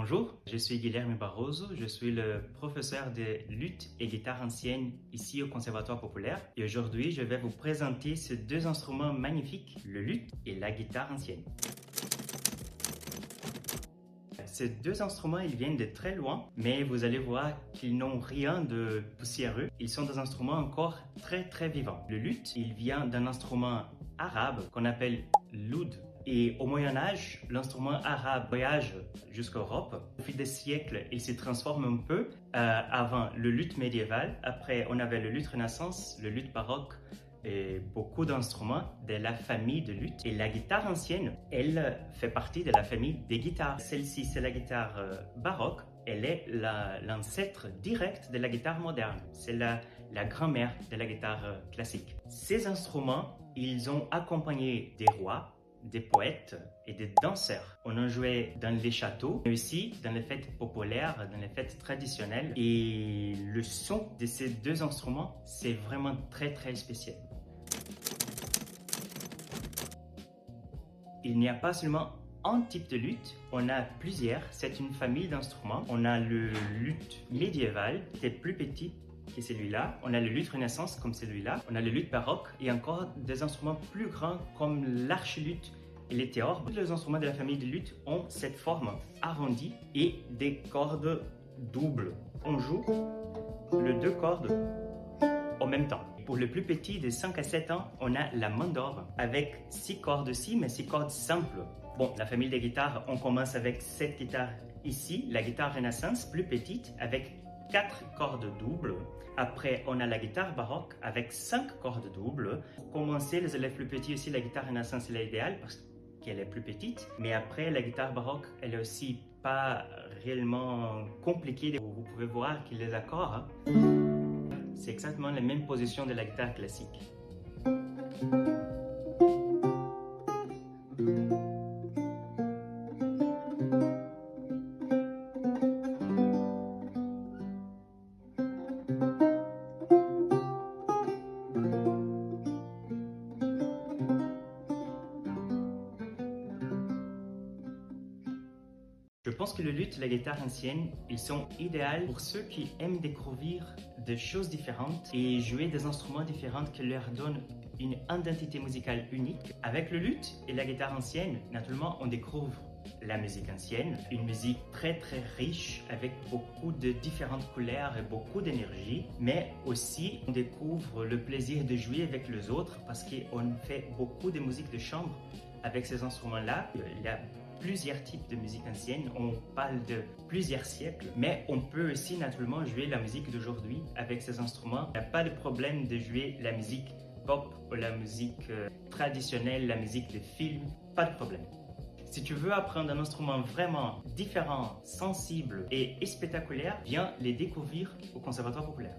Bonjour, je suis Guilherme Barroso, je suis le professeur de luth et guitare ancienne ici au Conservatoire populaire et aujourd'hui je vais vous présenter ces deux instruments magnifiques, le luth et la guitare ancienne. Ces deux instruments, ils viennent de très loin, mais vous allez voir qu'ils n'ont rien de poussiéreux. Ils sont des instruments encore très vivants. Le luth, il vient d'un instrument arabe qu'on appelle l'oud. Et au Moyen-Âge, l'instrument arabe voyage jusqu'en Europe. Au fil des siècles, il se transforme un peu. Avant le luth médiéval, après on avait le luth renaissance, le luth baroque, et beaucoup d'instruments de la famille de luth. Et la guitare ancienne, elle fait partie de la famille des guitares. Celle-ci, c'est la guitare baroque. Elle est l'ancêtre direct de la guitare moderne. C'est la grand-mère de la guitare classique. Ces instruments, ils ont accompagné des rois, des poètes et des danseurs. On en jouait dans les châteaux, mais aussi dans les fêtes populaires, dans les fêtes traditionnelles. Et le son de ces deux instruments, c'est vraiment très spécial. Il n'y a pas seulement un type de luth, on a plusieurs. C'est une famille d'instruments. On a le luth médiéval, qui est plus petit que celui-là. On a le luth renaissance comme celui-là. On a le luth baroque et encore des instruments plus grands comme l'archiluth et les théorbes. Tous les instruments de la famille de luth ont cette forme arrondie et des cordes doubles. On joue les deux cordes en même temps. Pour le plus petit de 5 à 7 ans, on a la mandore avec 6 cordes aussi, mais 6 cordes simples. Bon, la famille des guitares, on commence avec cette guitare ici, la guitare renaissance plus petite avec 4 cordes doubles. Après, on a la guitare baroque avec 5 cordes doubles. Pour commencer, les élèves plus petits aussi, la guitare renaissance est l'idéal parce qu'elle est plus petite. Mais après, la guitare baroque, elle est aussi pas réellement compliquée. Vous pouvez voir que les accords, c'est exactement la même position de la guitare classique. Je pense que le luth et la guitare ancienne, ils sont idéaux pour ceux qui aiment découvrir des choses différentes et jouer des instruments différents qui leur donnent une identité musicale unique. Avec le luth et la guitare ancienne, naturellement, on découvre la musique ancienne, une musique très riche avec beaucoup de différentes couleurs et beaucoup d'énergie, mais aussi on découvre le plaisir de jouer avec les autres parce qu'on fait beaucoup de musique de chambre avec ces instruments-là. Il y a plusieurs types de musique ancienne, on parle de plusieurs siècles, mais on peut aussi naturellement jouer la musique d'aujourd'hui avec ces instruments. Il n'y a pas de problème de jouer la musique pop ou la musique traditionnelle, la musique de film, pas de problème. Si tu veux apprendre un instrument vraiment différent, sensible et spectaculaire, viens les découvrir au Conservatoire populaire.